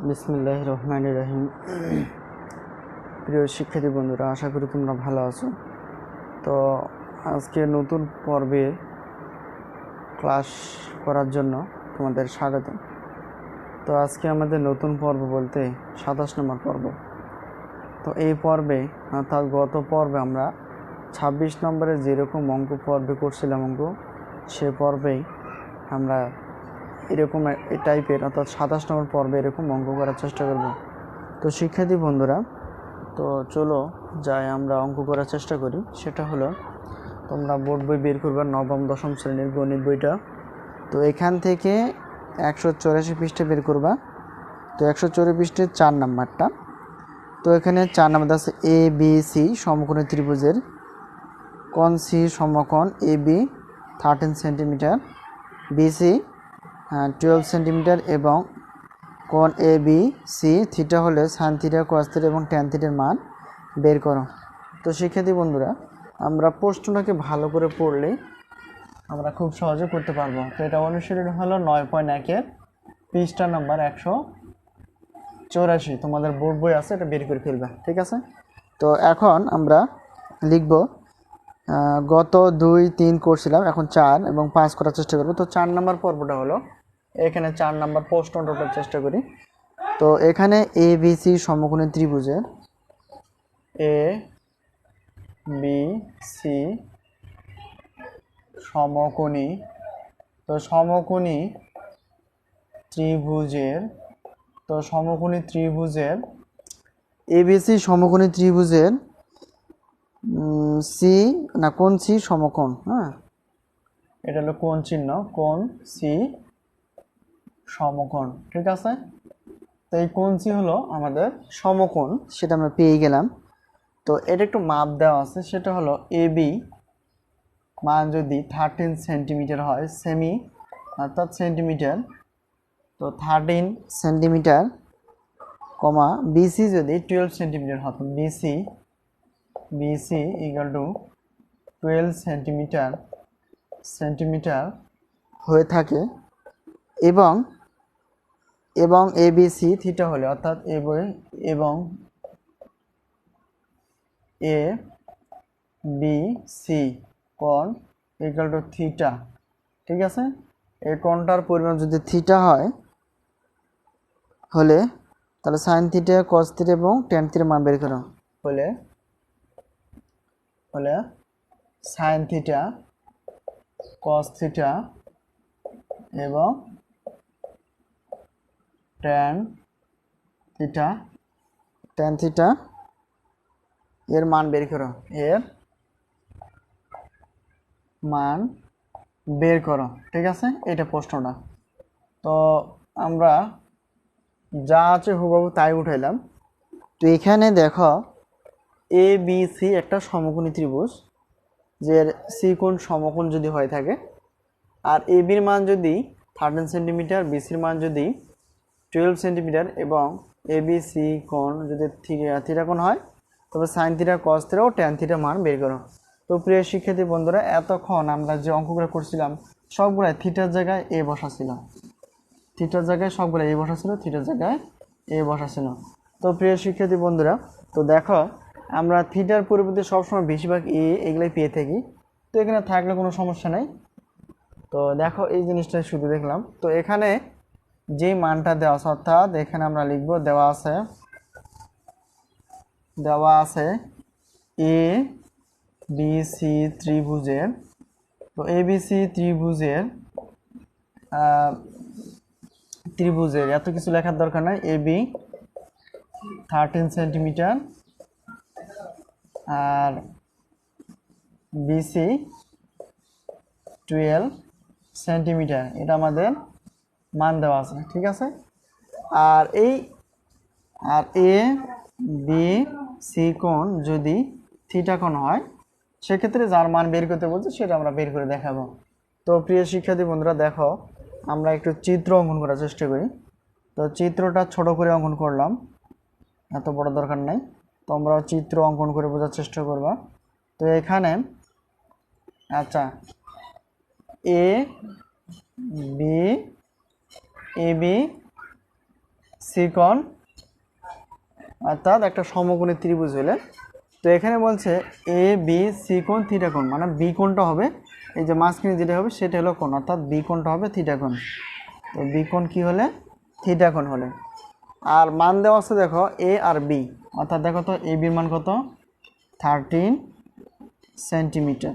বিসমিল্লাহির রহমানির রহিম। প্রিয় শিক্ষার্থী বন্ধুরা, আশা করি তোমরা ভালো আছো। তো আজকে নতুন পর্বে ক্লাস করার জন্য তোমাদের স্বাগত। তো আজকে আমাদের নতুন পর্ব বলতে 27 নম্বর পর্ব। তো এই পর্বে অর্থাৎ গত পর্বে আমরা 26 নম্বরে যেরকম অঙ্ক পর্বে করছিলাম সে পর্বেই আমরা এরকম এই টাইপের অর্থাৎ 27 নম্বর পর্বে এরকম অঙ্ক করার চেষ্টা করব। তো শিক্ষার্থী বন্ধুরা, তো চলো যাই আমরা অঙ্ক করার চেষ্টা করি। সেটা হলো, তোমরা বোর্ড বই বের করবে, নবম দশম শ্রেণীর গণিত বইটা। তো এখান থেকে 184 পৃষ্ঠা বের করবা। তো 184 পৃষ্ঠের 4 নাম্বারটা। তো এখানে 4 নাম্বার আছে এ বি সি সমকোণী ত্রিভুজের কোণ সি সমকোণ A B 13 centimetre, BC 12 centimetre এবং কোণ এ বি সি থিটা হলে সাইন থিটা কস থিটা এবং ট্যান থিটার মান বের করো। তো শিক্ষার্থী বন্ধুরা, আমরা প্রশ্নটাকে ভালো করে পড়লে আমরা খুব সহজে করতে পারবো। তো এটা অনুশীলন হলো 9.1-এর পৃষ্ঠা নাম্বার 184। তোমাদের বোর্ড বই আছে, এটা বের করে ফেলবে, ঠিক আছে? তো এখন আমরা লিখব, গত 2, 3 করছিলাম, এখন 4 এবং 5 করার চেষ্টা করবো। তো 4 নাম্বার পর্বটা হলো, এখানে 4 নাম্বার প্রশ্নটা করার চেষ্টা করি। তো এখানে এ বি সি সমকোণী ত্রিভুজের এ বি সি সমকোণী, তো সমকোণী ত্রিভুজের এবিসি সমকোণী ত্রিভুজের সি না কোণ সি সমকোণ, এটা হলো কোণ চিহ্ন, কোণ সি সমকোণ, ঠিক আছে? তো এই কোণ সি হলো আমাদের সমকোণ, সেটা আমরা পেয়ে গেলাম। তো এটা একটু মাপ দেওয়া আছে, সেটা হলো এ বি মান যদি 13 সেন্টিমিটার হয়, সেমি অর্থাৎ সেন্টিমিটার, তো 13 সেন্টিমিটার কমা বিসি যদি 12 সেন্টিমিটার হয়, বিসি ইকুয়াল টু 12 সেন্টিমিটার হয়ে থাকে এবং এবিসি থিটা হলে অর্থাৎ এবং এ বি সি কোণ ইকুয়াল টু থিটা, ঠিক আছে? এই কোণটার পরিমাণ যদি থিটা হলে তাহলে সাইন থিটা কস থিটা এবং ট্যান থিটা মান বের করো। হলে সাইন থিটা কস থিটা এবং ট্যান থিটা এর মান বের করো, ঠিক আছে? এটা প্রশ্নটা। তো আমরা যা আছে হুবহু তাই উঠাইলাম। তো এখানে দেখো এ বি সি একটা সমকোণী ত্রিভুজ, যে সি কোণ সমকোণ যদি হয়ে থাকে, আর এ বির মান যদি 13 সেন্টিমিটার, বিসির মান যদি 12 সেন্টিমিটার এবং এ বি সি কোণ যদি থিটা কোণ হয়, তবে সাইন থিটা কস থিটা ও ট্যান থিটা মান বের করো। তো প্রিয় শিক্ষার্থী বন্ধুরা, এতক্ষণ আমরা যে অঙ্কগুলো করছিলাম সবগুলো থিটার জায়গায় এ বসাছিল, থিটার জায়গায় এ বসাছিল। তো প্রিয় শিক্ষার্থী বন্ধুরা, তো দেখো আমরা থিটার পরিবর্তে সবসময় বেশিরভাগ এগুলাই পেয়ে থাকি। তো এখানে থাকলে কোনো সমস্যা নেই। তো দেখো এই জিনিসটা শুধু দেখলাম। তো এখানে যে মানটা দেওয়া আছে, অর্থাৎ এখানে আমরা লিখব, দেওয়া আছে এ বি সি ত্রিভুজের, তো এ বি সি ত্রিভুজের এত কিছু লেখার দরকার নাই। A B 13 centimetre R BC 12 centimetre, এটা আমাদের মান দেওয়া আছে, ঠিক আছে? আর এ বি সি কোণ যদি থিটা কোণ হয়, সেক্ষেত্রে যার মান বের করতে বলছে সেটা আমরা বের করে দেখাবো। তো প্রিয় শিক্ষার্থী বন্ধুরা, দেখো আমরা একটু চিত্র অঙ্কন করার চেষ্টা করি। তো চিত্রটা ছোট করে অঙ্কন করলাম, এত বড় দরকার নাই। তোমরাও চিত্র অঙ্কন করে বোঝার চেষ্টা করবা। তো এখানে আচ্ছা, এ বি সি কোণ, অর্থাৎ একটা সমকোণী ত্রিভুজ হলে, তো এখানে বলছে এ বি সি কোণ থিটা কোণ, মানে বি কোণটা হবে এই যে মাঝখানে যেটা হবে সেটা হলো কোণ, অর্থাৎ বি কোণটা হবে থিটা কোণ। তো বি কোণ কী হলে? থিটা কোণ হলে। আর মান দেওয়া আছে দেখো এ আর বি, অর্থাৎ দেখো তো এ বির মান কত? 13 সেন্টিমিটার।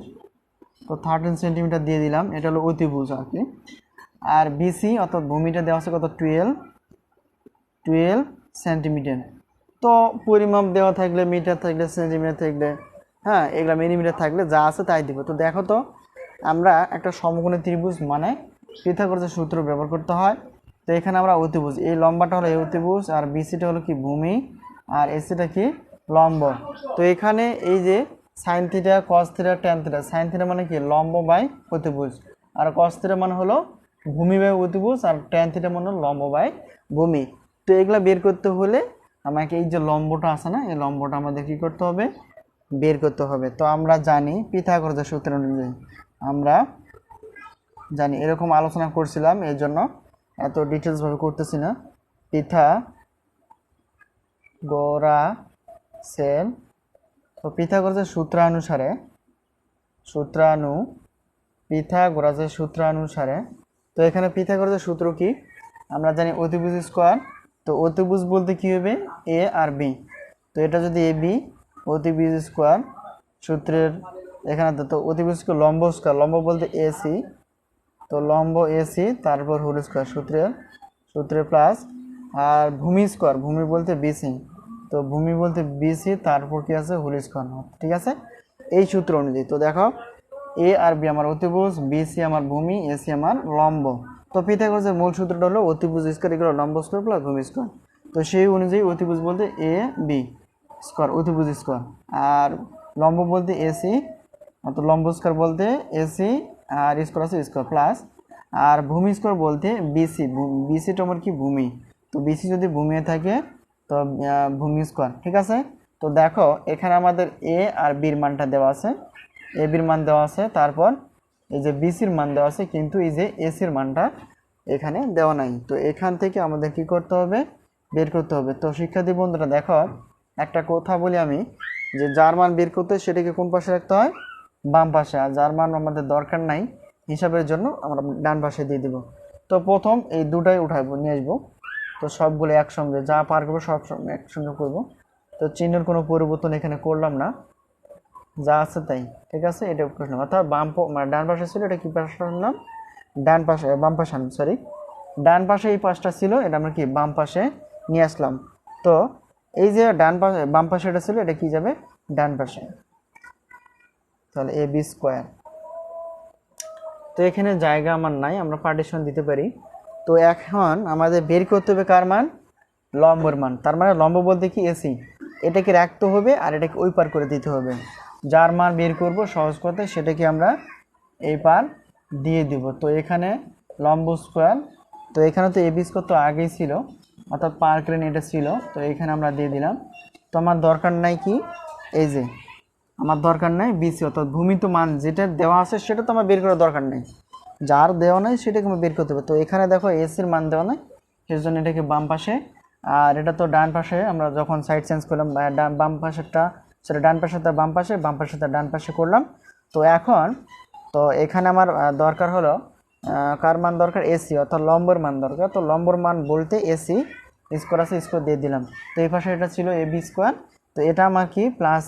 তো 13 সেন্টিমিটার দিয়ে দিলাম, এটা হলো অতিভুজ আর কি। আর বিসি অর্থাৎ ভূমিটা দেওয়া আছে কত? 12 সেন্টিমিটার। তো পরিমাপ দেওয়া থাকলে মিটার থাকলে সেন্টিমিটার থাকলে, হ্যাঁ এগুলা মিলিমিটার থাকলে যা আছে তাই দিব। তো দেখো তো আমরা একটা সমকোণী ত্রিভুজ মানে পিথাগোরাসের সূত্র ব্যবহার করতে হয়। তো এখানে আমরা অতিভুজ, এই লম্বাটা হলো এই অতিভুজ, আর বিসিটা হলো কি ভূমি, আর এসিটা কি লম্ব। তো এখানে এই যে sine theta cos theta tan theta, sine theta মানে কি লম্ব বাই অতিভুজ, আর কস থিটা মানে হলো ভূমি বাই অতিভুজ, আর ট্যান থিটা মানে হলো লম্ব বাই ভূমি। তো এগুলা বের করতে হলে আমাকে এই যে লম্বটা আছে না, এই লম্বটা আমাদের কী করতে হবে? বের করতে হবে। তো আমরা জানি পিথাগোরাসের সূত্র অনুযায়ী, আমরা জানি এরকম আলোচনা করছিলাম, এর জন্য এত ডিটেলসভাবে করতেছি না। পিথাগোরাসের, তো পিথাগোরাসের পিথাগোরাসের সূত্রানুসারে, তো এখানে পিথাগোরাসের সূত্র কি আমরা জানি? অতিভুজ স্কোয়ার। তো অতিভুজ বলতে কি হবে? এ আর বি। তো এটা যদি এ বি অতিভুজ স্কোয়ার সূত্রের এখানে তো অতিভুজ লম্ব স্কোয়ার, লম্ব বলতে এসি, তো লম্ব এসি তারপর হোল স্কোয়ার সূত্রের প্লাস, আর ভূমি স্কোয়ার, ভূমি বলতে বিসি, তো ভূমি বলতে বিসি তারপর কি আছে? Whole square. ঠিক আছে, এই সূত্র অনুযায়ী। তো দেখো এ আর বি আমার অতিভুজ, বিসি আমার ভূমি, এসি আমার লম্ব। তো পিথাগোরাসের মূল সূত্রটা হলো অতিভুজ স্কোয়ার এগুলো লম্ব স্কোয়ার প্লাস ভূমি স্কোয়ার। তো সেই অনুযায়ী অতিভুজ বলতে এ বি স্কোয়ার অতিভুজ স্কোয়ার, আর লম্ব বলতে এসি, তো লম্ব স্কোয়ার বলতে এসি আর স্কোয়ার আছে স্কোয়ার প্লাস, আর ভূমি স্কোয়ার বলতে বিসি, বিসিটা আমার কি ভূমি, তো বিসি যদি ভূমি থাকে তো ভূমি স্কোয়ার। ঠিক আছে, তো দেখো এখানে আমাদের এ আর বির মানটা দেওয়া আছে, এ বির মান দেওয়া আছে, তারপর এই যে বিসির মান দেওয়া আছে, কিন্তু এই যে এসির মানটা এখানে দেওয়া নাই। তো এখান থেকে আমাদের কি করতে হবে? বের করতে হবে। তো শিক্ষার্থী বন্ধুরা দেখো একটা কথা বলি আমি, যে যার মান বের করতে সেটাকে কোন পাশে রাখতে হয়? বাম পাশে। আর যার মান আমাদের দরকার নাই হিসাবের জন্য আমরা ডান পাশে দিয়ে দেব। তো প্রথম এই দুটাই উঠাবো, নিয়ে আসবো। তো সবগুলো একসঙ্গে যা পার করবো সব একসঙ্গে করব। তো চিহ্নের কোনো পরিবর্তন এখানে করলাম না, যা আছে তাই। ঠিক আছে, এটা প্রশ্ন, অর্থাৎ মানে ডান পাশে ছিল, এটা কি পাশে আনলাম? ডান পাশে, বাম পাশে আনলাম, সরি ডান পাশে এই পাশটা ছিল, এটা আমরা কি বাম পাশে নিয়ে আসলাম। তো এই যে ডান পাশে বাম পাশে এটা ছিল, এটা কি যাবে ডান পাশে, তাহলে এ বি স্কোয়ার। তো এখানে জায়গা আমার নাই, আমরা পার্টিশন দিতে পারি। তো এখন আমাদের বের করতে হবে কার মান? লম্বর মান। তার মানে লম্ব বলতে কি এসি, এটাকে রাখতে হবে আর এটাকে ওই পার করে দিতে হবে। যার মান বের করব সহজ করতে সেটাকে আমরা এই পার দিয়ে দিব। তো এখানে লম্ব স্কোয়ার, তো এখানে তো এবি স্কোয়ার তো আগেই ছিল, অর্থাৎ পার করে এটা ছিল, তো এখানে আমরা দিয়ে দিলাম। তো আমার দরকার নাই কি, এই যে আমার দরকার নাই বিসি, অর্থাৎ ভূমি তো মান যেটা দেওয়া আছে সেটা তো আমার বের করার দরকার নেই, যার দেওয়া নাই সেটাকে আমি বের করতে হবে। তো এখানে দেখো এসির মান দেওয়া নাই, সেই জন্য এটাকে বাম পাশে, আর এটা তো ডান পাশে, আমরা যখন সাইড চেঞ্জ করলাম বাম পাশেরটা সেটা ডান পাশে, তার বাম পাশে, বাম পাশে তার ডান পাশে করলাম। তো এখন তো এখানে আমার দরকার হলো কার মান দরকার? এসি, অর্থাৎ লম্বর মান দরকার। তো লম্বর মান বলতে এসি স্কোয়ার আছে, স্কোয়ার দিয়ে দিলাম। তো এই পাশে এটা ছিল এ বি স্কোয়ার, তো এটা আমার কি প্লাস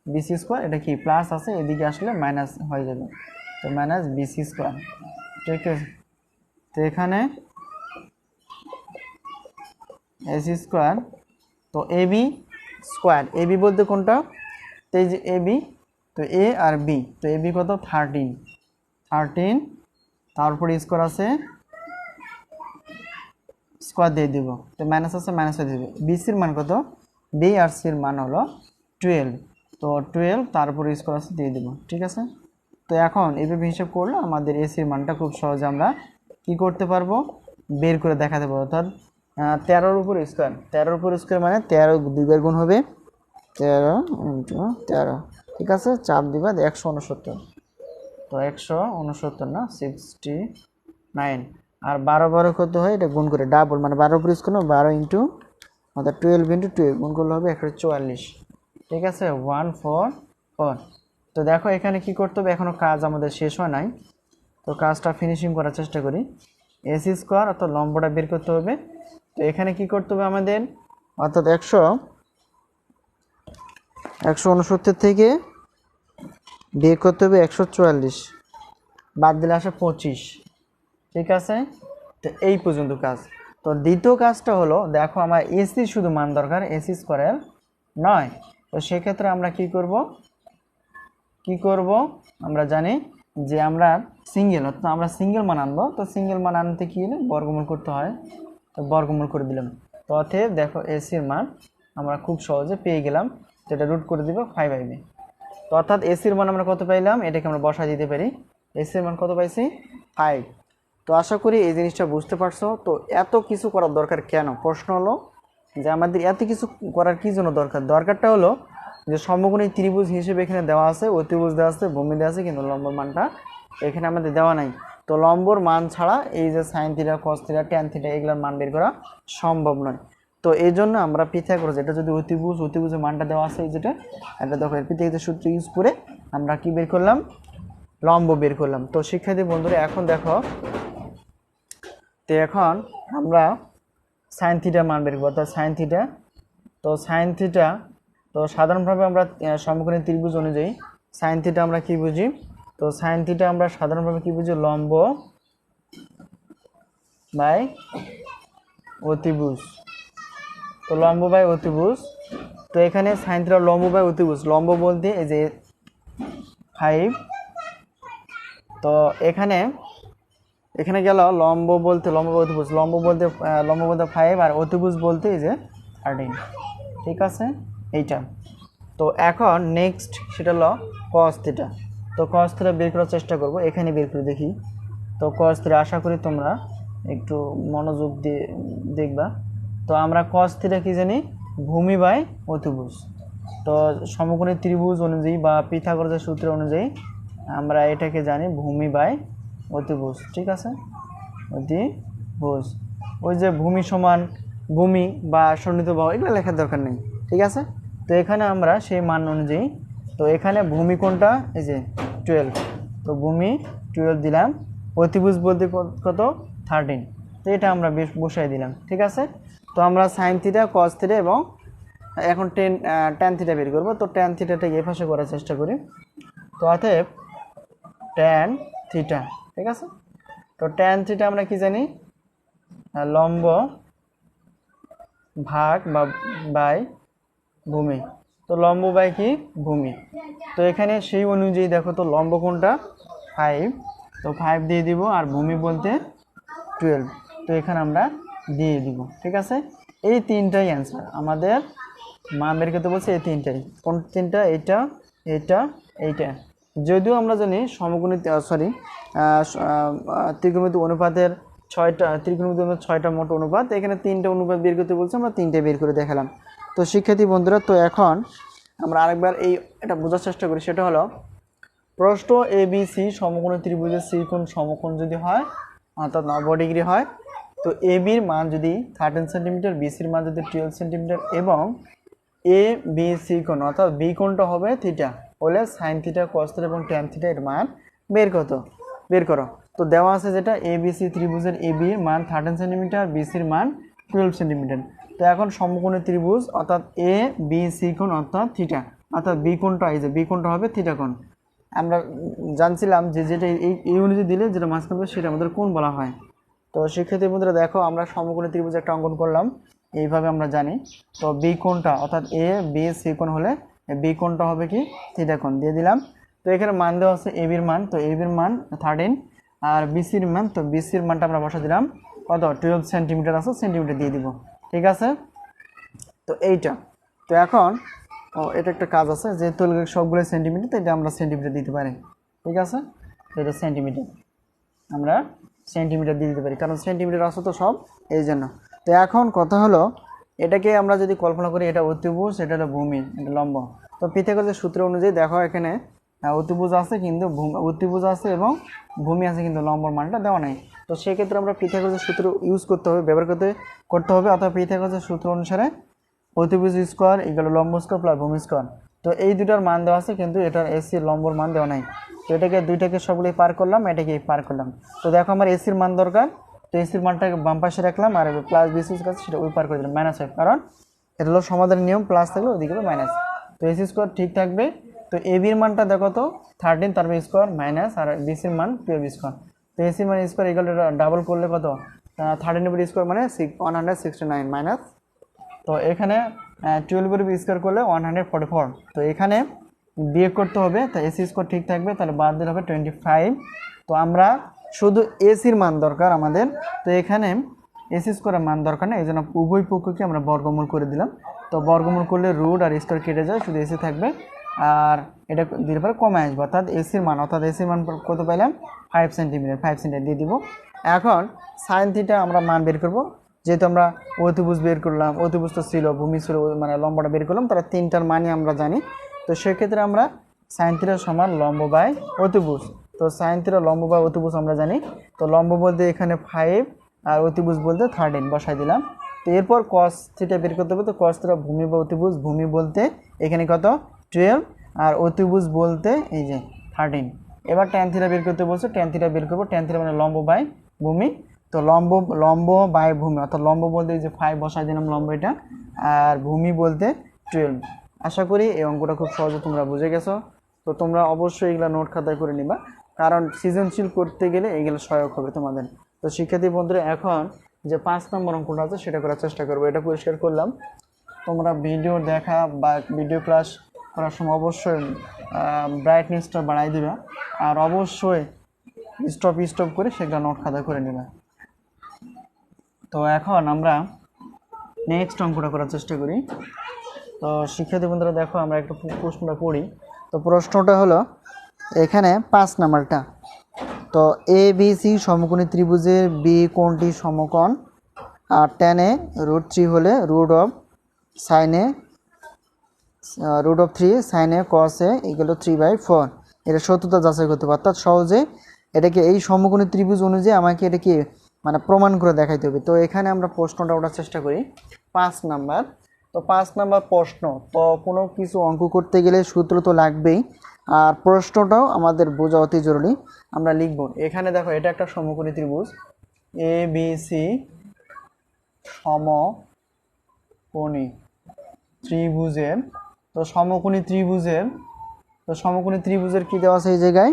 বিসি স্কোয়ার, এটা কি প্লাস আছে, এদিকে আসলে মাইনাস হয়ে যাবে, তো মাইনাস বিসি স্কোয়ার। ঠিক আছে, তো এখানে এসি স্কোয়ার, তো A B square, A B বলতে কোনটা? তো এই যে এ বি, তো এ আর বি, তো এ বি কত? 13, তারপরে স্কোয়ার আছে, স্কোয়ার দিয়ে দিব, তো মাইনাস আছে মাইনাস হয়ে দেবে। বিসির মান কত? বি আর সির মান হলো 12, তো 12 তারপরে স্কোয়ার আছে দিয়ে দিব। ঠিক আছে, তো এখন এইভাবে হিসাব করলে আমাদের এসির মানটা খুব সহজে আমরা কি করতে পারবো? বের করে দেখাতে পারবো। অর্থাৎ 13-র উপর স্কোয়ার, 13-র উপর স্কোয়ার মানে 13 দুইবার গুণ হবে, 13 × 13, ঠিক আছে, চাপ দিবা 169, তো 169 না 69, আর 12 12 কত হয়, এটা গুণ করে ডাবল, মানে 12 উপর স্কোয়ার 12 ইন্টু অর্থাৎ 12 ইন্টু 12 গুণ করলে হবে 144। ঠিক আছে, 144। তো দেখো এখানে কি করতে হবে, এখনও কাজ আমাদের শেষ হয় নাই, তো কাজটা ফিনিশিং করার চেষ্টা করি। এসি স্কোয়ার অর্থাৎ লম্বটা বের করতে হবে। তো এখানে কি করতে হবে আমাদের, অর্থাৎ 169 থেকে বিয়োগ করতে হবে 144, বাদ দিলে আসে 25। ঠিক আছে, তো এই পর্যন্ত কাজ। তো দ্বিতীয় কাজটা হলো, দেখো আমার এসি শুধু মান দরকার, এসি স্কোয়ারের নয়। তো সেক্ষেত্রে আমরা কি করব, আমরা জানি যে আমরা সিঙ্গেল, অর্থাৎ আমরা সিঙ্গেল মান আনবো। তো সিঙ্গেল মান আনতে কি হলে বর্গমূল করতে হয়, তো বর্গমূল করে দিলাম। তো অতএব দেখো এসির মান আমরা খুব সহজে পেয়ে গেলাম, তো এটা রুট করে দিব 5/b। তো অর্থাৎ এসির মান আমরা কত পাইলাম, এটাকে আমরা বসা দিতে পারি, এসির মান কত পাইছি 5। তো আশা করি এই জিনিসটা বুঝতে পারছো। তো এত কিছু করার দরকার কেন, প্রশ্ন হলো যে আমাদের এত কিছু করার কি জন্য দরকারটা হলো যে সমকোণী ত্রিভুজ হিসেবে এখানে দেওয়া আছে, অতিভুজ দেওয়া আছে, ভূমি দেওয়া আছে, কিন্তু লম্বর মানটা এখানে আমাদের দেওয়া নাই। তো লম্বর মান ছাড়া এই যে sine theta, cos theta, tan theta এগুলোর মান বের করা সম্ভব নয়। তো এই জন্য আমরা পিথাগোরাস, এটা যদি অতিভুজের মানটা দেওয়া আছে, এই যেটা এটা দেখো পিথাগোরাসের সূত্র ইউজ করে আমরা কি বের করলাম, লম্ব বের করলাম। তো শিক্ষার্থী বন্ধুরা এখন দেখো, তো এখন আমরা সাইন থিটা মান বের করবো, অর্থাৎ সাইন থিটা। তো সাইন থিটা, তো সাধারণভাবে আমরা সমকোণী ত্রিভুজ অনুযায়ী সাইন থিটা আমরা কি বুঝি, তো সাইন থিটা আমরা সাধারণভাবে কি বুঝি, লম্ব বাই অতিভুজ। তো লম্ব বাই অতিভুজ, তো এখানে সাইন থিটা লম্ব বাই অতিভুজ, লম্ব বলতে এই যে 5। তো এখানে গেল লম্ব বলতে লম্ব বাই অতিভুজ, লম্ব বলতে 5 আর অতিভুজ বলতে এই যে 13। ঠিক আছে, এইটা। তো এখন নেক্সট সেটা হলো কস থিটা। তো কস থিটা বের করার চেষ্টা করব, এখানে বের করে দেখি। তো কস থিটা আশা করি তোমরা একটু মনোযোগ দিয়ে দেখবা। তো আমরা কস থিটা কি জানি, ভূমি বাই অতিভুজ। তো সমকোণী ত্রিভুজ অনুযায়ী বা পিথাগোরাসের সূত্র অনুযায়ী আমরা এটাকে জানি ভূমি বাই অতিভুজ। ঠিক আছে, অতিভুজ, ওই যে ভূমি সমান ভূমি বা সন্নিহিত বাহু এগুলো লেখার দরকার নেই। ঠিক আছে, তো এখানে আমরা সেই মান অনুযায়ী, তো এখানে ভূমি কোনটা, এই যে 12, তো ভূমি 12 দিলাম, অতিভুজ বলতে কত 13, তো এটা আমরা বসাই দিলাম। ঠিক আছে, তো আমরা সাইন থিটা, কস থিটা এবং এখন ট্যান থিটা বের করবো। তো ট্যান থিটাটাকে এই পাশে করার চেষ্টা করি। তো অতএব ট্যান থিটা, ঠিক আছে, তো ট্যান থিটা আমরা কি জানি, লম্ব ভাগ বা বাই ভূমি। তো লম্ব বাই কি ভূমি। তো এখানে সেই অনুযায়ী দেখো, তো লম্ব কোনটা 5, তো 5 দিয়ে দিব, আর ভূমি বলতে 12, তো এখানে আমরা দিয়ে দিব। ঠিক আছে, এই তিনটাই অ্যান্সার আমাদের, মান বের করতে বলছে এই তিনটাই। কোন তিনটা, এইটা, এইটা, এইটা। যদিও আমরা জানি সমকোণী ত্রিকোণমিতি অনুপাতের 6টা মোট অনুপাত, এখানে 3টা অনুপাত বের করতে বলছে, আমরা 3টে বের করে দেখালাম। তো শিক্ষার্থী বন্ধুরা, তো এখন আমরা আরেকবার এটা বোঝার চেষ্টা করি। সেটা হলো প্রস্থ ABC সমকোণী ত্রিভুজের ত্রিকোণ সমকোণ যদি হয়, অর্থাৎ 90 ডিগ্রি হয়, তো ABর মান যদি 13 সেন্টিমিটার, BCর মান যদি 12 সেন্টিমিটার এবং ABC কোণ অর্থাৎ বি কোণটা হবে থিটা, হলে সাইন থিটা, কস থিটা এবং ট্যান থিটা এর মান বের করো। তো দেওয়া আছে যেটা ABC ত্রিভুজের ABর মান 13 সেন্টিমিটার, BCর মান 12 সেন্টিমিটার। তো এখন সমকোণী ত্রিভুজ অর্থাৎ ABC কোণ অর্থাৎ থিটা, অর্থাৎ বি কোণটা, এই যে বি কোণটা হবে থিটা কোণ। আমরা জানছিলাম যে যেটা এই অনুযায়ী দিলে যেটা মাঝখানে হবে সেটা আমাদের কোণ বলা হয়। তো শিক্ষার্থী বন্ধুরা দেখো, আমরা সমকোণী ত্রিভুজ একটা অঙ্কন করলাম, এইভাবে আমরা জানি। তো বি কোণটা অর্থাৎ ABC কোণ হলে বি কোণটা হবে কি থিটা কোণ দিয়ে দিলাম। তো এখানে মান দেওয়া আছে ABর মান, তো ABর মান 13 আর BCর মান, তো BCর মানটা আমরা বসা দিলাম কত 12 সেন্টিমিটার আছে, সেন্টিমিটার দিয়ে দিব। ঠিক আছে, তো এইটা। তো এখন এটা একটা কাজ আছে, যেহেতু সবগুলো সেন্টিমিটার, তো এটা আমরা সেন্টিমিটার দিতে পারি। ঠিক আছে, তো এটা সেন্টিমিটার, আমরা সেন্টিমিটার দিয়ে দিতে পারি, কারণ সেন্টিমিটার আছে তো সব, এই জন্য। তো এখন কথা হলো, এটাকে আমরা যদি কল্পনা করি, এটা অতিভুজ, এটা হলো ভূমি, এটা লম্ব। তো পিথাগোরাসের সূত্র অনুযায়ী দেখো এখানে অতিভুজ আছে, কিন্তু অতিভুজ আছে এবং ভূমি আছে, কিন্তু লম্বর মানটা দেওয়া নাই। তো সেক্ষেত্রে আমরা পিথাগোরাসের সূত্র ইউজ ব্যবহার করতে হবে অথবা পিথাগোরাসের সূত্র অনুসারে অতিভুজ স্কোয়ার ইকুয়াল লম্ব স্কোয়ার প্লাস ভূমি স্কোয়ার। তো এই দুটার মান দেওয়া আছে কিন্তু এটার এসির লম্বর মান দেওয়া নাই। তো এটাকে দুইটাকে সবগুলোই পার করলাম, এটাকে পার করলাম। তো দেখো আমার এসির মান দরকার, তো এসির মানটাকে বাম পাশে রাখলাম আর প্লাস বিসি কাছে সেটা ওই পার করে দিলাম -5, কারণ এটা হলো সমাধানের নিয়ম, প্লাস থাকলে ওইদিকে মাইনাস। তো এসি স্কোয়ার ঠিক থাকবে। তো এবির মানটা দেখো তো 13 তার স্কোয়ার মাইনাস আর বিসির মান 12 স্কোয়ার। তো এসির মান স্কোয়ার ইকুয়াল ডাবল করলে কত 13 স্কোয়ার মানে 169 মাইনাস, তো এখানে 12 স্কোয়ার করলে 144। তো এখানে বিয়োগ করতে হবে, তো এসি স্কোয়ার ঠিক থাকবে, তাহলে বাদ দিলে হবে 25। তো আমরা শুধু এসির মান দরকার আমাদের, তো এখানে এসি স্কোয়ারের মান দরকার না, এই জন্য উভয় পক্ষকে আমরা বর্গমূল করে দিলাম। তো বর্গমূল করলে রুট আর স্কোয়ার কেটে যায়, শুধু এসি থাকবে আর এটা দিলে পরে কমে আসবে, অর্থাৎ এসির মান কত পাইলাম 5 সেন্টিমিটার, 5 সেন্টিমিটার দিয়ে দিব। এখন সাইন থিটা আমরা মান বের করব, যেহেতু আমরা অতিভুজ বের করলাম, অতিভুজ তো ছিল, ভূমি ছিল, মানে লম্বটা বের করলাম, তারা তিনটার মানই আমরা জানি। তো সেক্ষেত্রে আমরা সাইন থিটা সমান লম্ব বাই অতিভুজ। তো সাইন থিটা লম্ব বাই অতিভুজ আমরা জানি, তো লম্ব বলতে এখানে 5 আর অতিভুজ বলতে 13 বসাই দিলাম। তো এরপর কস থিটা বের করতে হবে, তো কস থিটা ভূমি বা অতিভুজ, ভূমি বলতে এখানে কত 12 আর অতিভুজ বলতে এই যে 13। এবার ট্যান থিটা বের করতে বলছে, ট্যান থিটা বের করবো, ট্যান থিটা মানে লম্ব বাই ভূমি। তো লম্ব বাই ভূমি, অর্থাৎ লম্ব বলতে এই যে 5 বসাই দিলাম লম্ব এটা, আর ভূমি বলতে 12। আশা করি এই অঙ্কটা খুব সহজে তোমরা বুঝে গেছো। তো তোমরা অবশ্যই এগুলো নোট খাতায় করে নিবা, কারণ সৃজনশীল করতে গেলে এগুলো সহায়ক হবে তোমাদের। তো শিক্ষার্থী বন্ধুরা এখন যে 5 নম্বর অঙ্কটা আছে সেটা করার চেষ্টা করবো। এটা পরিষ্কার করলাম, তোমরা ভিডিও দেখা বা ভিডিও ক্লাস করার সময় অবশ্যই ব্রাইটনেসটা বাড়াই দিবা, আর অবশ্যই স্টপ করে সেগুলো নোট খাতায় করে নেবা। তো এখন আমরা নেক্সট অঙ্কটা করার চেষ্টা করি। তো শিক্ষার্থী বন্ধুরা দেখো আমরা একটা প্রশ্নটা পড়ি। তো প্রশ্নটা হলো এখানে 5 নাম্বারটা, তো এ বি সি সমকোণী ত্রিভুজের বি কোণটি সমকোণ আর tan এ √3 হলে √3 sin এ cos এ = 3/4। এটা সত্যতা যাচাই করতে হবে, অর্থাৎ সহজে এটাকে এই সমকোণী ত্রিভুজ অনুযায়ী আমাকে এটা কি মানে প্রমাণ করে দেখাইতে হবে। তো এখানে আমরা প্রশ্নটা ওঠার চেষ্টা করি 5 নাম্বার। তো 5 নাম্বার প্রশ্ন, তো কোনো কিছু অঙ্ক করতে গেলে সূত্র তো লাগবেই, আর প্রশ্নটাও আমাদের বোঝা অতি জরুরি। আমরা লিখব এখানে দেখো এটা একটা সমকোণী ত্রিভুজ এ বি সি, সমকোণী ত্রিভুজের, তো সমকোণী ত্রিভুজের কি দেওয়া আছে এই জায়গায়,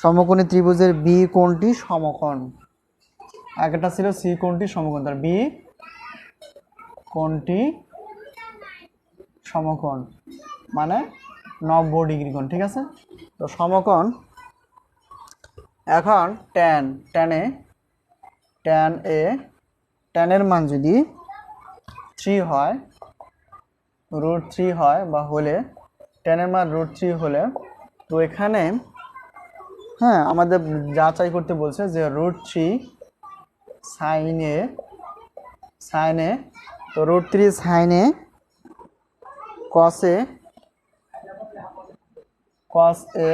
সমকোণী ত্রিভুজের বি কোণটি সমকোণ, আগেটা ছিল সি কোণটি সমকোণ, তার বি কোণটি সমকোণ মানে 90 ডিগ্রি কোণ, ঠিক আছে। তো সমকোণ, এখন tan এর মান যদি 3 হয়, √3 হয় বা হলে, tan এর মান √3 হলে, তো এখানে হ্যাঁ আমাদের যাচাই করতে বলছে যে √3 sin এ, তো √3 sin A cos A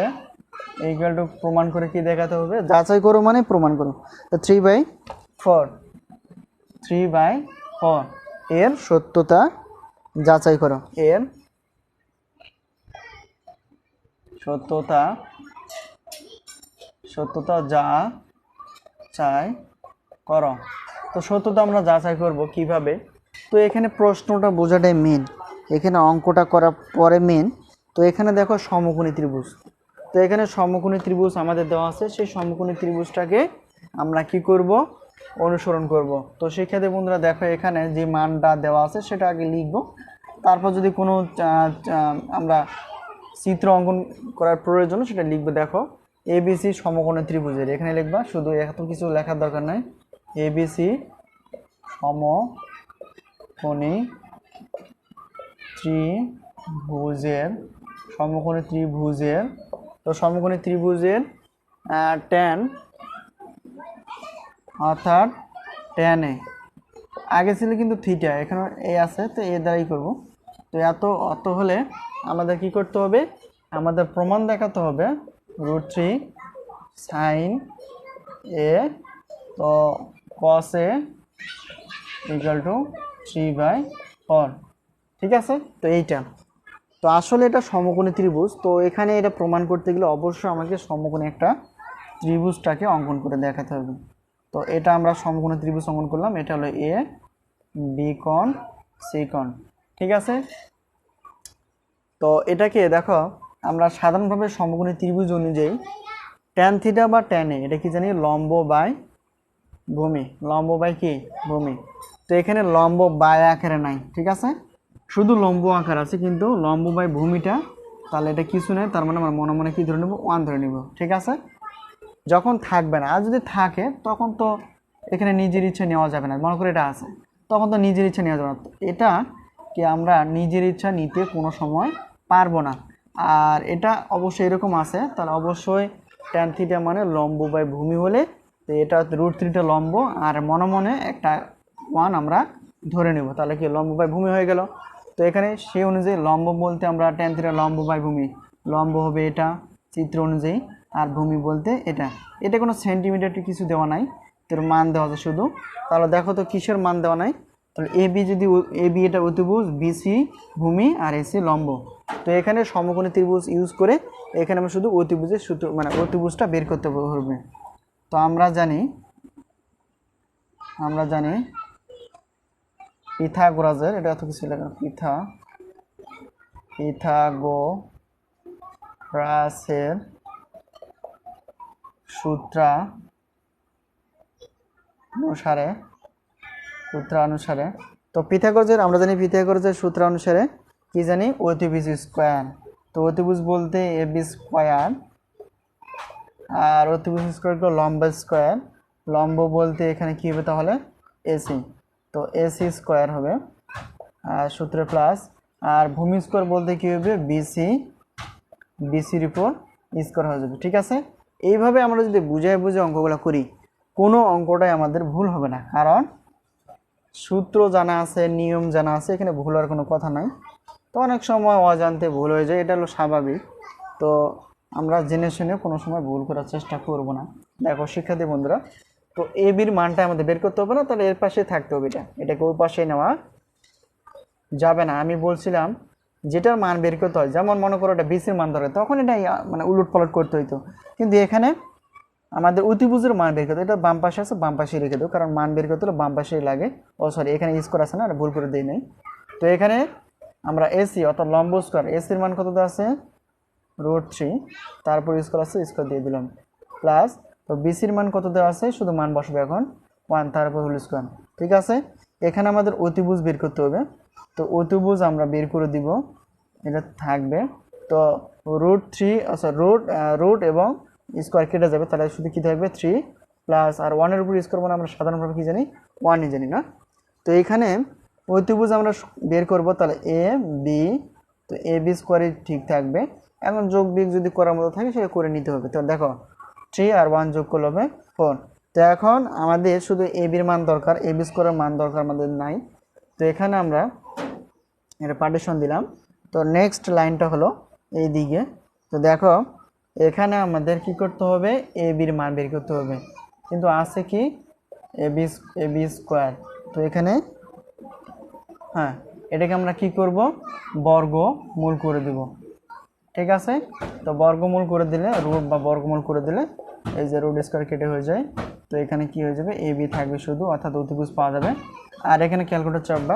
equal to প্রমাণ করে কি দেখাতে হবে, যাচাই করো মানে প্রমাণ করো। তো 3/4 এর সত্যতা যাচাই করো, এর সত্যতা যাচাই করো। তো সত্যতা আমরা যাচাই করব কিভাবে, তো এখানে প্রশ্নটা বোঝাটাই মেন, এখানে অঙ্কটা করার পরে মেন। তো এখানে দেখো সমকোণী ত্রিভুজ, তো এখানে সমকোণী ত্রিভুজ আমাদের দেওয়া আছে, সেই সমকোণী ত্রিভুজটাকে আমরা কি করব, অনুসরণ করব। তো শিক্ষার্থী বন্ধুরা দেখো এখানে যে মানটা দেওয়া আছে সেটা আগে লিখব, তারপর যদি কোনো আমরা চিত্র অঙ্কন করার প্রয়োজন সেটা লিখবো। দেখো এবিসি সমকোণী ত্রিভুজের, এখানে লিখবা, শুধু এত কিছু লেখার দরকার নাই, এবিসি সমকোণী ত্রিভুজের, তো সমকোণী ত্রিভুজের tan, অর্থাৎ tan এ, আগে ছিল কিন্তু থিটা, এখানে এ আছে, তো এ দ্বারাই করব। তো অত হলে আমাদের কি করতে হবে, আমাদের প্রমাণ দেখাতে হবে √3 sin এ তো cos a = 3/4, ঠিক আছে। তো এইটা তো আসলে এটা সমকোণী ত্রিভুজ। তো এখানে এটা প্রমাণ করতে গেলে অবশ্যই আমাকে সমকোণী একটা ত্রিভুজটাকে অঙ্কন করে দেখাতে হবে। তো এটা আমরা সমকোণী ত্রিভুজ অঙ্কন করলাম, এটা হলো এ বি কোণ সি কোণ, ঠিক আছে। তো এটাকে দেখো আমরা সাধারণভাবে সমকোণী ত্রিভুজ অনুযায়ী tan θ বা tan a এটা কি জানি লম্ব বাই ভূমি, লম্ব বাই কি ভূমি। তো এখানে লম্ব বাই আকারে নাই, ঠিক আছে, শুধু লম্ব আকার আছে, কিন্তু লম্ব বাই ভূমিটা তাহলে এটা কিছু নেই, তার মানে আমরা মনে মনে কি ধরে নেব 1 ধরে নেব, ঠিক আছে। যখন থাকবে না, আর যদি থাকে তখন তো এখানে নিজের ইচ্ছা নেওয়া যাবে না, মনে করে এটা আছে, তখন তো নিজের ইচ্ছা নেওয়া যাবে না। এটা কি আমরা নিজের ইচ্ছা নিতে কোনো সময় পারবো না। আর এটা অবশ্যই এরকম আছে, তাহলে অবশ্যই tan θ মানে লম্ব বাই ভূমি হলে তো এটা √3টা লম্ব আর মনে মনে একটা 1 আমরা ধরে নেব, তাহলে কি লম্ব বাই ভূমি হয়ে গেল। তো এখানে সেই অনুযায়ী লম্ব বলতে আমরা tan θ লম্ব বাই ভূমি, লম্ব হবে এটা চিত্র অনুযায়ী, আর ভূমি বলতে এটা। এটা কোনো সেন্টিমিটার কিছু দেওয়া নাই, তোর মান দেওয়া আছে শুধু। তাহলে দেখো তো কিসের মান দেওয়া নাই, তাহলে এবি যদি এবি এটা অতিভুজ, বিসি ভূমি আর এসি লম্ব। তো এখানে সমকোণী ত্রিভুজ ইউজ করে এখানে আমরা শুধু অতিভুজের সূত্র মানে অতিভুজটা বের করতে হবে। তো আমরা জানি পিথাগোরাসের, এটা এত কিছু লেখা পিথাগোরাসের সূত্র অনুসারে তো পিথাগোরাসের আমরা জানি পিথাগোরাসের সূত্র অনুসারে কি জানি অতিভুজ স্কয়ার। তো অতিভুজ বলতে এবি স্কয়ার আর অতিভুজ স্কয়ার হলো লম্ব স্কয়ার, লম্ব বলতে এখানে কি হবে তাহলে এসি, তো এসি স্কয়ার হবে আর সূত্র প্লাস, আর ভূমি স্কয়ার বলতে কি হবে বিসির উপর স্কয়ার হয়ে যাবে, ঠিক আছে। এইভাবে আমরা যদি বুঝে অঙ্কগুলো করি কোনো অঙ্কটাই আমাদের ভুল হবে না, কারণ সূত্র জানা আছে, নিয়ম জানা আছে, এখানে ভুল হওয়ার কোনো কথা নাই। তো অনেক সময় অজান্তে ভুল হয়ে যায়, এটা হলো স্বাভাবিক। তো আমরা জেনে শুনে কোনো সময় ভুল করার চেষ্টা করব না। দেখো শিক্ষার্থী বন্ধুরা, তো এ বির মানটা আমাদের বের করতে হবে না, তাহলে এর পাশে থাকতে হবে, এটাকে ওই পাশে নেওয়া যাবে না। আমি বলছিলাম যেটার মান বের করতে হয়, যেমন মনে করো এটা বিসির মান ধরে, তখন এটা মানে উলট পালট করতে হইতো, কিন্তু এখানে আমাদের অতিভুজের মান বের করতে, এটা বাম পাশে আছে, বাম পাশে রেখে দেবো, কারণ মান বের করতে হলে বাম পাশেই লাগে। ও সরি, এখানে স্কোয়ার আছে না, ভুল করে দিই নাই। তো এখানে আমরা এসি অর্থাৎ লম্ব স্কোয়ার, এসির মান কত আছে √3, তারপর স্কোয়ার আছে, স্কোয়ার দিয়ে দিলাম প্লাস, তো বিসির মান কত দেওয়া আছে, শুধু মান বসবে এখন 1, তারপর হোল স্কোয়ার, ঠিক আছে। এখানে আমাদের অতিভুজ বের করতে হবে, তো অতিভুজ আমরা বের করে দিব, এটা থাকবে তো √3 আচ্ছা রুট এবং স্কোয়ার কেটে যাবে, তাহলে শুধু কি থাকবে 3 প্লাস, আর 1 এর উপর স্কোয়ার মানে আমরা সাধারণভাবে কি জানি 1ই জানি না। তো এখানে অতিভুজ আমরা বের করব, তাহলে এ বি, তো এ বি স্কোয়ারই ঠিক থাকবে। এখন যোগ বিয়োগ যদি করার মতো থাকে সেটা করে নিতে হবে। তো দেখো 3 আর 1 যোগ করলে হবে 4। তো এখন আমাদের শুধু এ বির মান দরকার, এ বি স্কোয়ারের মান দরকার আমাদের নাই। তো এখানে আমরা এটা পার্টিশন দিলাম। তো নেক্সট লাইনটা হলো এই দিকে, তো দেখো এখানে আমাদের কি করতে হবে, এ বির মান বের করতে হবে, কিন্তু আছে কি এ বি স্কোয়ার। তো এখানে হ্যাঁ, এটাকে আমরা কি করব, বর্গমূল করে দেব, ঠিক আছে। তো বর্গমূল করে দিলে রুট বা বর্গমূল করে দিলে এই যে রুট স্কোয়ার কেটে হয়ে যায়। তো এখানে কি হয়ে যাবে, এ বি থাকবে শুধু, অর্থাৎ অতিভুজ পাওয়া যাবে। আর এখানে ক্যালকুলেটর চাপবা,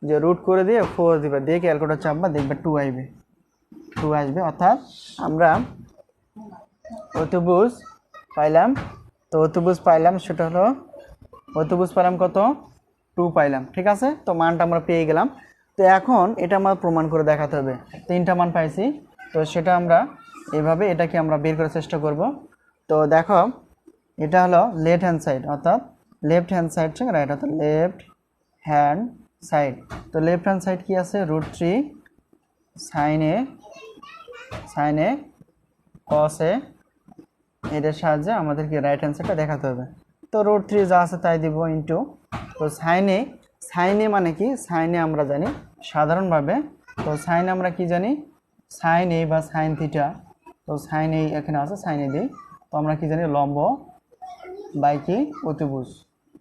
যে রুট করে দিয়ে 4 দিবে, দিয়ে ক্যালকুলেটর চাপবা, দেখবে 2 আসবে, অর্থাৎ আমরা অতিভুজ পাইলাম। তো অতিভুজ পাইলাম, সেটা হলো অতিভুজ পাইলাম কত 2 পাইলাম, ঠিক আছে। তো মানটা আমরা পেয়ে গেলাম। তো এখন এটা আমার প্রমাণ করে দেখাতে হবে, 3টা মান পাইছি। তো সেটা আমরা এভাবে এটাকে আমরা বের করার চেষ্টা করব। তো দেখো এটা হলো লেফট হ্যান্ড সাইড, অর্থাৎ লেফট হ্যান্ড সাইড থেকে রাইট, অর্থাৎ লেফট হ্যান্ড সাইড। তো লেফট হ্যান্ড সাইড কি আছে, √3 সাইন এ কস এ, এটার সাহায্যে আমাদেরকে রাইট হ্যান্ড সাইডটা দেখাতে হবে। তো √3 যা আছে তাই দিব ইন্টু, তো সাইনে মানে কি, সাইনে আমরা জানি সাধারণভাবে, তো সাইনে আমরা কি জানি সাইন এ বা সাইন থিটা, তো সাইন এ এখানে আছে, সাইন এ দিই। তো আমরা কি জানি বাই কি অতিভুজ,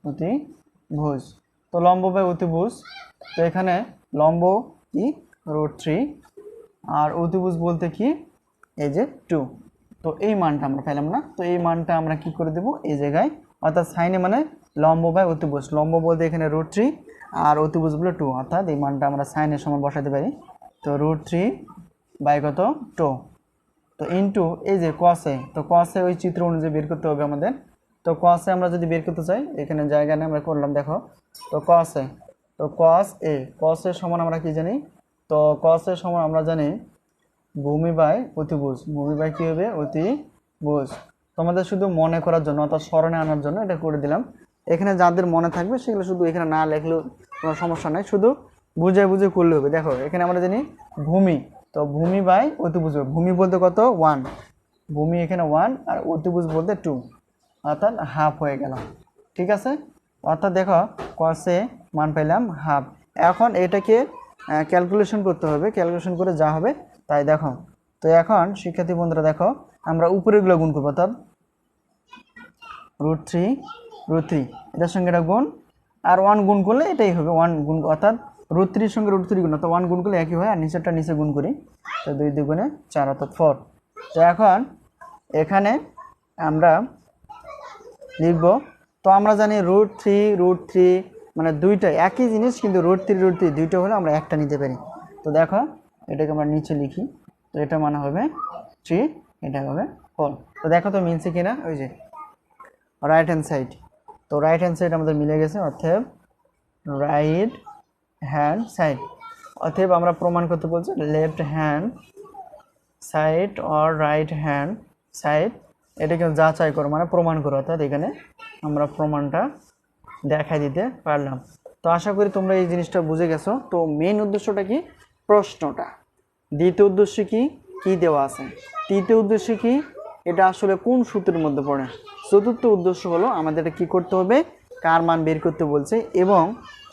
অতিভুজ। তো লম্ব বাই অতিভুজ, তো এখানে লম্ব কি √3 আর অতিভুজ বলতে কি এই যে 2। তো এই মানটা আমরা পেলাম না, তো এই মানটা আমরা কি করে দেব এই জায়গায়, অর্থাৎ সাইনে মানে লম্ব বাই অতিভুজ, লম্ব বলতে এখানে √3 আর অতিভুজ বলে 2, অর্থাৎ এই মানটা আমরা সাইনের সমান বসাতে পারি। তো √3 বাই কত 2, তো ইনটু এই যে কসে, তো কসে ওই চিত্র অনুযায়ী বের করতে হবে আমাদের। তো কসে আমরা যদি বের করতে চাই এখানে জায়গা নিয়ে আমরা করলাম, দেখো তো কসে, তো কস এর সমান আমরা কি জানি, তো কস এর সমান আমরা জানি ভূমি বাই অতিভুজ, ভূমি বাই কি হবে অতিভুজ। তোমাদের শুধু মনে করার জন্য অর্থাৎ স্মরণে আনার জন্য এটা করে দিলাম। এখানে যাদের মনে থাকবে সেগুলো শুধু এখানে না লিখলেও কোনো সমস্যা নাই, শুধু বুঝে বুঝে করলে হবে। দেখো এখানে আমরা জানি ভূমি, তো ভূমি বাই অতিভুজ, ভূমি বলতে কত 1, ভূমি এখানে 1 আর অতিভুজ বলতে 2, অর্থাৎ হাফ হয়ে গেল। ঠিক আছে, অর্থাৎ দেখো কসে মান পেলাম হাফ। এখন এটাকে ক্যালকুলেশন করতে হবে, ক্যালকুলেশন করে যা হবে তাই। দেখো তো এখন শিক্ষার্থী বন্ধুরা দেখো আমরা উপরেগুলো গুণ করবো, অর্থাৎ √3 এটার সঙ্গে এটা গুণ আর 1 গুণ করলে এটাই হবে 1 গুণ, অর্থাৎ √3 সঙ্গে √3 গুণ, অর্থাৎ 1 গুণ করলে একই হয়, আর নিচেরটা নিচে গুণ করি, তো 2 2 4 অর্থাৎ 4। তো এখন এখানে আমরা লিখব, তো আমরা জানি √3 মানে দুইটা একই জিনিস, কিন্তু √3 দুইটা হলে আমরা একটা নিতে পারি। তো দেখো এটাকে আমরা নিচে লিখি, তো এটা মানে হবে 3, এটা হবে 4। তো দেখো তো মিলছে কিনা, ওই যে রাইট হ্যান্ড সাইড, তো রাইট হ্যান্ড সাইড আমাদের মিলে গেছে, অর্থাৎ রাইট হ্যান্ড সাইড। অতএব আমরা প্রমাণ করতে বলছি left hand side or right hand side, এটাকে যাচাই করো মানে প্রমাণ করো, অর্থাৎ এখানে আমরা প্রমাণটা দেখাই দিতে পারলাম। তো আশা করি তোমরা এই জিনিসটা বুঝে গেছো। তো মেইন উদ্দেশ্যটা কি, প্রশ্নটা। দ্বিতীয় উদ্দেশ্য কি, কি দেওয়া আছে। তৃতীয় উদ্দেশ্য কি, এটা আসলে কোন সূত্রের মধ্যে পড়ে। চতুর্থ উদ্দেশ্য হলো আমাদের কি করতে হবে, কার মান বের করতে বলছে, এবং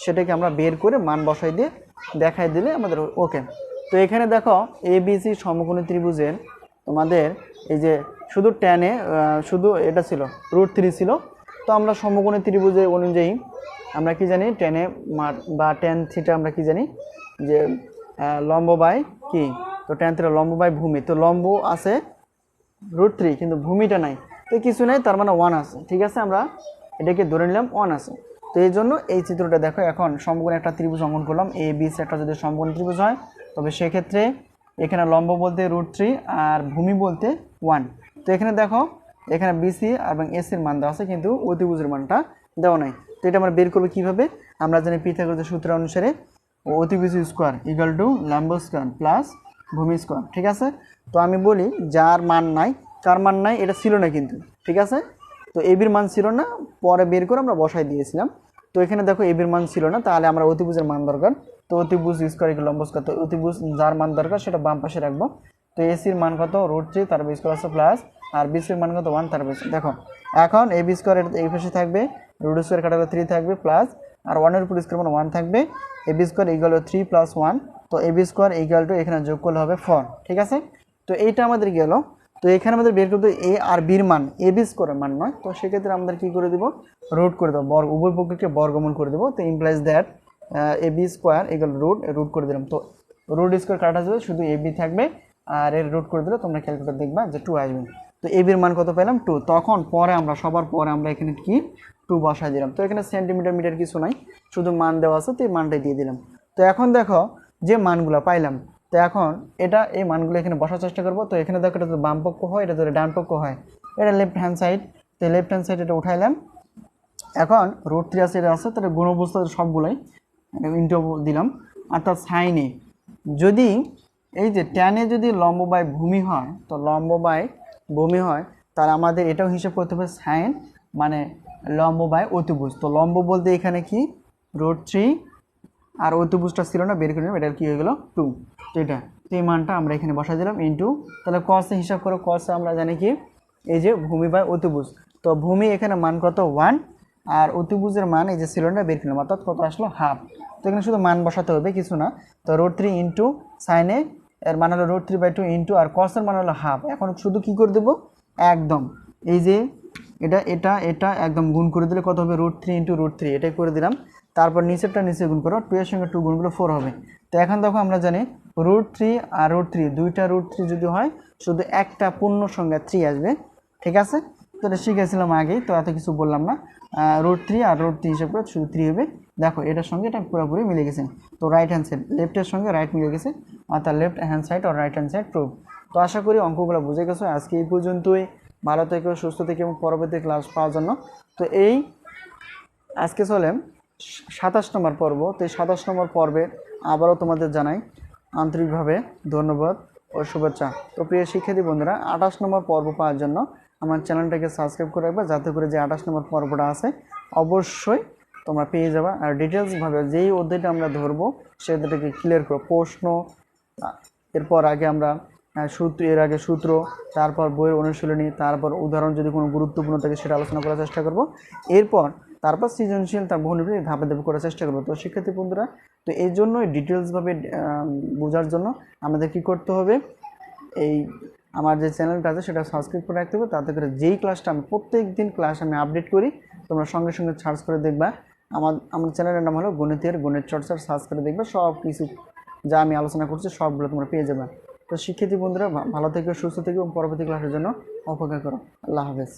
সেটাকে আমরা বের করে মান বসাই দিয়ে দেখাই দিলে আমাদের ওকে। তো এখানে দেখো ABC সমকোণী ত্রিভুজের তোমাদের এই যে শুধু ট্যানে শুধু এটা ছিল √3 ছিল। তো আমরা সমকোণী ত্রিভুজের অনুযায়ী আমরা কি জানি, টেনে বা ট্যান থিটা আমরা কি জানি যে লম্ব বাই কি, তো ট্যান থিটা লম্ব বাই ভূমি। তো লম্ব আছে √3 কিন্তু ভূমিটা নাই, তো কিছু নাই, তার মানে 1 আছে। ঠিক আছে, আমরা এটাকে ধরে নিলাম 1 আছে। তো এই জন্য এই চিত্রটা দেখো, এখন সমকোণী একটা ত্রিভুজ অঙ্কন করলাম, ABC একটা যদি সমকোণী ত্রিভুজ হয় তবে সেক্ষেত্রে এখানে লম্ব বলতে √3 আর ভূমি বলতে 1। তো এখানে দেখো এখানে BC এবং AC এর মান দেওয়া আছে, কিন্তু অতিভুজের মানটা দেওয়া নাই। তো এটা আমরা বের করবো কিভাবে, আমরা জানি পিথাগোরাসের সূত্র অনুসারে অতিভুজ স্কোয়ার ইকুয়াল টু লম্ব স্কোয়ার প্লাস ভূমি স্কোয়ার। ঠিক আছে, তো আমি বলি যার মান নাই, কার মান নাই, এটা ছিল না কিন্তু। ঠিক আছে, তো এবির মান ছিল না, পরে বের করে আমরা বসাই দিয়েছিলাম। তো এখানে দেখো এবির মান ছিল না, তাহলে আমরা অতিভুজের মান দরকার, তো অতিভুজ স্কোয়ার ইকুয়াল লম্ব স্কোয়ার। তো অতিভুজ যার মান দরকার সেটা বাম পাশে রাখবো। তো এসির মান কত √3 তার স্কোয়ার আছে প্লাস, আর বিসির মান কত 1 তার বেশি। দেখো এখন এবি স্কোয়ার এই পাশে থাকবে, √স্কোয়ার কাটা 3 থাকবে প্লাস, আর 1 এর উপর স্কোয়ার মানে 1 থাকবে, এবি স্কোয়ার ইকুয়াল 3 + 1, তো এবি স্কোয়ার ইকুয়াল টু এখানে যোগ করলে হবে 4। ঠিক আছে, তো এইটা আমাদের গেল। তো এখানে আমাদের বের করতে এ আর বির মান, এবি স্কোয়ারের মান নয়, তো সেক্ষেত্রে আমাদের কি করে দেবো, রুট করে দেবো, উভয় পক্ষকে বর্গমূল করে দেবো। তো implies that AB square equal root করে দিলাম। তো রুট স্কোয়ার কাটা যাবে, শুধু এবি থাকবে, আর এর রুট করে দিলে তোমরা ক্যালকুলেটর দেখবা যে 2 আসবে। তো এবির মান কত পেলাম 2। তখন পরে আমরা সবার পরে আমরা এখানে কি 2 বসাই দিলাম। তো এখানে সেন্টিমিটার মিটার কিছু নাই, শুধু মান দেওয়া আছে, তো এই মানটাই দিয়ে দিলাম। তো এখন দেখো যে মানগুলো পাইলাম, তো এখন এটা এই মানগুলো এখানে বসার চেষ্টা করবো। তো এখানে দেখো এটা তো বাম পক্ষ হয়, এটা ধরে ডান পক্ষ হয়, এটা লেফট হ্যান্ড সাইড। তো লেফট হ্যান্ড সাইড এটা উঠাইলাম। এখন √3 আছে, এটা আছে, তাহলে গুণ অবস্থা সবগুলোই ইন্টু দিলাম। অর্থাৎ সাইনে যদি এই যে ট্যানে যদি লম্ব বাই ভূমি হয়, তো লম্ব বাই ভূমি হয়, তাহলে আমাদের এটাও হিসাব করতে হবে সাইন মানে লম্ব বাই অতিভুজ। তো লম্ব বলতে এখানে কি √3 আর অতিভুজটা ছিল না, বের করে নিলাম, এটার কী হয়ে গেল 2। তো এটা, তো এই মানটা আমরা এখানে বসাই দিলাম ইন্টু, তাহলে কসে হিসাব করো, কসে আমরা জানি কি এই যে ভূমি বাই অতিভুজ। তো ভূমি এখানে মান কত 1, আর অতিভুজের মান এই যে ছিল না, বের করলাম, অর্থাৎ কত আসলো হাফ। তো এখানে শুধু মান বসাতে হবে, কিছু না। তো √3 ইন্টু সাইনে এর মান হলো √3/2 ইন্টু, আর কসের মান হলো হাফ। এখন শুধু কি করে দেবো, একদম এই যে এটা এটা এটা একদম গুণ করে দিলে কত হবে √3 × √3 এটাই করে দিলাম। তারপর নিচেরটা নিচে গুণ করো, 2 এর সঙ্গে 2 গুণ করলে 4 হবে। তো এখন দেখো আমরা জানি √3 আর √3 দুইটা √3 যদি হয় শুধু একটা পূর্ণ সংখ্যা 3 আসবে, ঠিক আছে। তো এটা শিখেছিলাম আগেই, তো এত কিছু বললাম না। √3 আর √3 হিসাব করে শুধু 3 হবে। দেখো এটার সঙ্গে এটা পুরোপুরি মিলে গেছে। তো রাইট হ্যান্ড সাইড লেফটের সঙ্গে রাইট মিলে গেছে, অর্থাৎ লেফট হ্যান্ড সাইড আর রাইট হ্যান্ড সাইড প্রুভ। তো আশা করি অঙ্কগুলো বুঝে গেছো। আজকে এই পর্যন্তই। ভালো থেকো, সুস্থ থেকে এবং পরবর্তী ক্লাস পাওয়ার জন্য। তো এই আজকে চলে 27 নম্বর পর্ব। তো এই 27 নম্বর পর্বে আবারও তোমাদের জানাই আন্তরিকভাবে ধন্যবাদ ও শুভেচ্ছা। তো প্রিয় শিক্ষার্থী বন্ধুরা, 28 নম্বর পর্ব পাওয়ার জন্য আমার চ্যানেলটাকে সাবস্ক্রাইব করে রাখবে, যাতে করে যে 28 নম্বর পর্বটা আছে অবশ্যই তোমরা পেয়ে যাবে। আর ডিটেলসভাবে যেই অধ্যায়টা আমরা ধরবো সেই অধ্যায়টাকে ক্লিয়ার করো, প্রশ্ন, এরপর আগে আমরা এর আগে সূত্র, তারপর বইয়ের অনুশীলনী, তারপর উদাহরণ যদি কোনো গুরুত্বপূর্ণ থাকে সেটা আলোচনা করার চেষ্টা করব। তারপর সৃজনশীল, তার বহুনির্বাচনী ধাপে ধাপে করার চেষ্টা করবো। তো শিক্ষার্থী বন্ধুরা, তো এই জন্যই ডিটেলসভাবে বোঝার জন্য আমাদের কি করতে হবে, এই আমার যে চ্যানেলটা আছে সেটা সাবস্ক্রাইব করে রাখতে হবে, তাতে করে যেই ক্লাসটা আমি প্রত্যেক দিন ক্লাস আমি আপডেট করি তোমরা সঙ্গে সঙ্গে সার্চ করে দেখবা। আমার চ্যানেলের নাম হলো গণিত চর্চার, সার্চ করে দেখবে সব কিছু যা আমি আলোচনা করছি সবগুলো তোমরা পেয়ে যাবে। তো শিক্ষার্থী বন্ধুরা, ভালো থেকো, সুস্থ থেকো এবং পরবর্তী ক্লাসের জন্য অপেক্ষা করো। আল্লাহ হাফেজ।